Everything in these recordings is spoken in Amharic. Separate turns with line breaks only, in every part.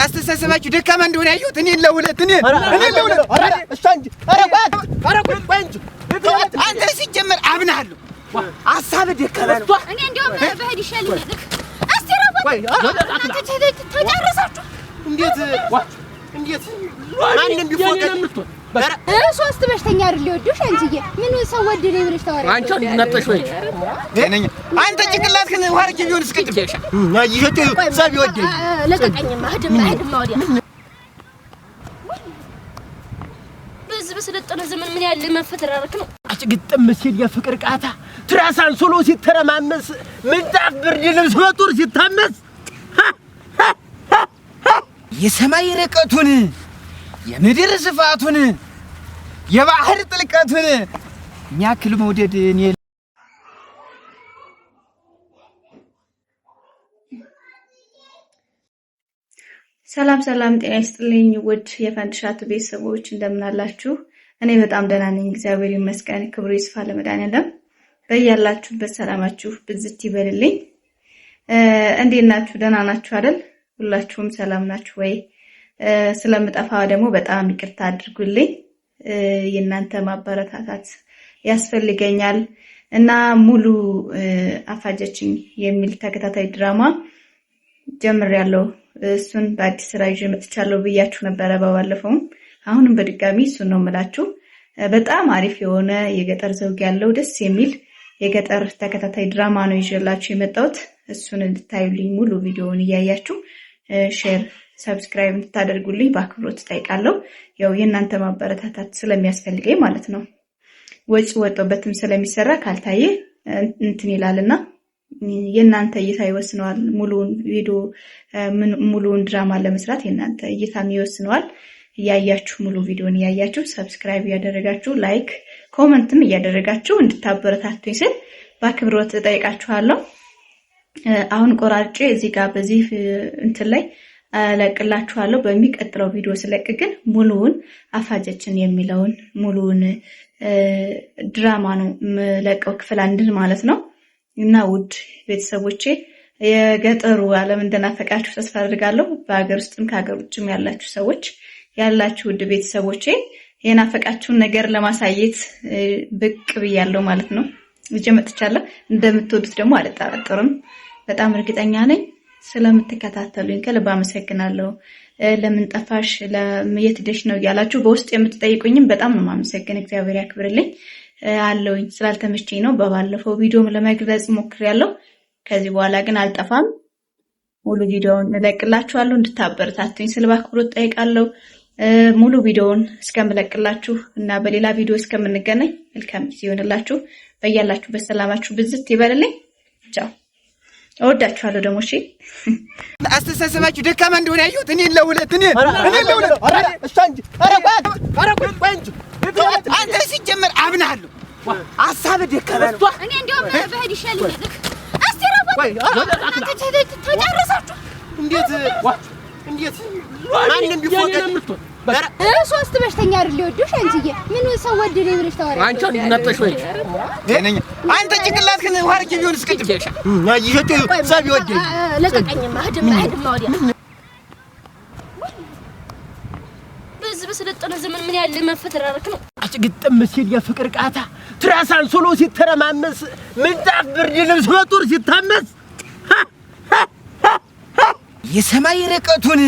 አስተሳሰባችሁ ደካማ እንደሆነ ያዩት እኔን ለሁለት እሺ አንቺ እንጂ አንተ ሲጀመር አብናለሁ ሐሳብ ደካማ ነው።
እኔ እንደውም በህድ ይሻልኛል። እስቲ ተጨረሳችሁ?
እንዴት ማንንም ቢፎቀድ
ሶስት በሽተኛ አይደል ሊወዱሽ አንቺዬ? ምን ሰው ወደደ ብለሽ ታወራለሽ?
አንቺ ነጠሽ ወይ
አንተ ጭንቅላትህን ዋርኪ ቢሆን እስከጥም ይሄት ሰብ ይወደኝ
ለቀቀኝማ ህድማ ወዲያ በስለጠነ ዘመን ምን ያለ መፈተራረክ ነው።
ግጥም ሲል የፍቅር ቃታ ትራሳን ሶሎ ሲተረማመስ ምንጣፍ ብርድ ልብስ በጦር ሲታመስ
የሰማይ ርቀቱን የምድር ስፋቱን የባህር ጥልቀቱን ያክል መውደድ እኔ
ሰላም ጤና ይስጥልኝ ውድ የፈንድሻቱ ቤተሰቦች እንደምን አላችሁ? እኔ በጣም ደህና ነኝ፣ እግዚአብሔር ይመስገን። ክብሩ ይስፋ ለመድኃኒዓለም። በያላችሁበት ሰላማችሁ ብዝት ይበልልኝ። እንዴት ናችሁ? ደህና ናችሁ አይደል? ሁላችሁም ሰላም ናችሁ ወይ? ስለምጠፋ ደግሞ በጣም ይቅርታ አድርጉልኝ። የእናንተ ማበረታታት ያስፈልገኛል እና ሙሉ አፋጀችኝ የሚል ተከታታይ ድራማ ጀምሬያለሁ። እሱን በአዲስ ስራ ይዤ መጥቻለሁ ብያችሁ ነበረ ባለፈውም። አሁንም በድጋሚ እሱን ነው የምላችሁ። በጣም አሪፍ የሆነ የገጠር ዘውግ ያለው ደስ የሚል የገጠር ተከታታይ ድራማ ነው ይዤላችሁ የመጣሁት። እሱን እንድታዩልኝ ሙሉ ቪዲዮውን እያያችሁ ሼር፣ ሰብስክራይብ እንድታደርጉልኝ በአክብሮት እጠይቃለሁ። ያው የእናንተ ማበረታታት ስለሚያስፈልገኝ ማለት ነው። ወጪ ወጥቶበትም ስለሚሰራ ካልታየ እንትን ይላልና የእናንተ እይታ ይወስነዋል። ሙሉውን ቪዲዮ ሙሉውን ድራማ ለመስራት የእናንተ እይታም ይወስነዋል። እያያችሁ ሙሉ ቪዲዮን እያያችሁ ሰብስክራይብ እያደረጋችሁ ላይክ ኮሜንትም እያደረጋችሁ እንድታበረታቱኝ ስል በአክብሮት እጠይቃችኋለሁ። አሁን ቆራርጬ እዚህ ጋር በዚህ እንትን ላይ ለቅላችኋለሁ። በሚቀጥለው ቪዲዮ ስለቅ ግን ሙሉውን አፋጀችን የሚለውን ሙሉውን ድራማ ነው ለቀው ክፍል አንድን ማለት ነው። እና ውድ ቤተሰቦቼ የገጠሩ ዓለም እንደናፈቃችሁ ተስፋ አድርጋለሁ። በአገር ውስጥም ከሀገር ውጭም ያላችሁ ሰዎች ያላችሁ ውድ ቤተሰቦቼ የናፈቃችሁን ነገር ለማሳየት ብቅ ብያለሁ ማለት ነው። እጄ መጥቻለሁ። እንደምትወዱት ደግሞ አልጠራጠርም። በጣም እርግጠኛ ነኝ። ስለምትከታተሉኝ ከልብ አመሰግናለሁ። ለምን ጠፋሽ የት ሄደሽ ነው እያላችሁ በውስጥ የምትጠይቁኝም በጣም ነው የማመሰግን። እግዚአብሔር ያክብርልኝ። አለውኝ ስላልተመቸኝ ነው በባለፈው ቪዲዮም ለመግለጽ ሞክሬያለሁ። ከዚህ በኋላ ግን አልጠፋም። ሙሉ ቪዲዮውን እለቅላችኋለሁ። እንድታበረታቱኝ ስለ በአክብሮት ጠይቃለሁ። ሙሉ ቪዲዮውን እስከምለቅላችሁ እና በሌላ ቪዲዮ እስከምንገናኝ መልካም ጊዜ ይሆንላችሁ። በያላችሁበት ሰላማችሁ ብዝት ይበልልኝ። ቻው። እወዳችኋለሁ። ደግሞ እሺ
አስተሳሰባችሁ ደካማ እንደሆነ ያዩት እኔን ለሁለት እሺ አንቺ አንተ ሲጀመር አብናለሁ ሐሳብ ደካማ ነው።
እኔ እንደውም በህድ ይሻልኛል። እስቲ ተጨረሳችሁ?
እንዴት ማንንም ቢፎቀድ
ሶስት በሽተኛ አይደል ሊወዱሽ አንቺዬ? ምን ሰው ወደደ ብለሽ ታወራለሽ?
አንቺ ነጠሽ ወይ
አንተ ጭንቅላትህን ዋርኪ ቢሆን እስከጥም ይሄት ሰብ ይወደኝ
ለቀቀኝማ ህድማ ወዲያ በስለጠነ ዘመን ምን ያለ መፈተራረክ ነው።
ግጥም ሲል የፍቅር ቃታ ትራሳን ሶሎ ሲተረማመስ ምንጣፍ ብርድ ልብስ በጦር ሲታመስ
የሰማይ ርቀቱን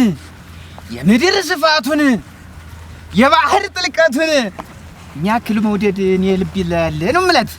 የምድር ስፋቱን የባህር ጥልቀቱን ያክል መውደድ እኔ ልብ ይላል ነው ማለት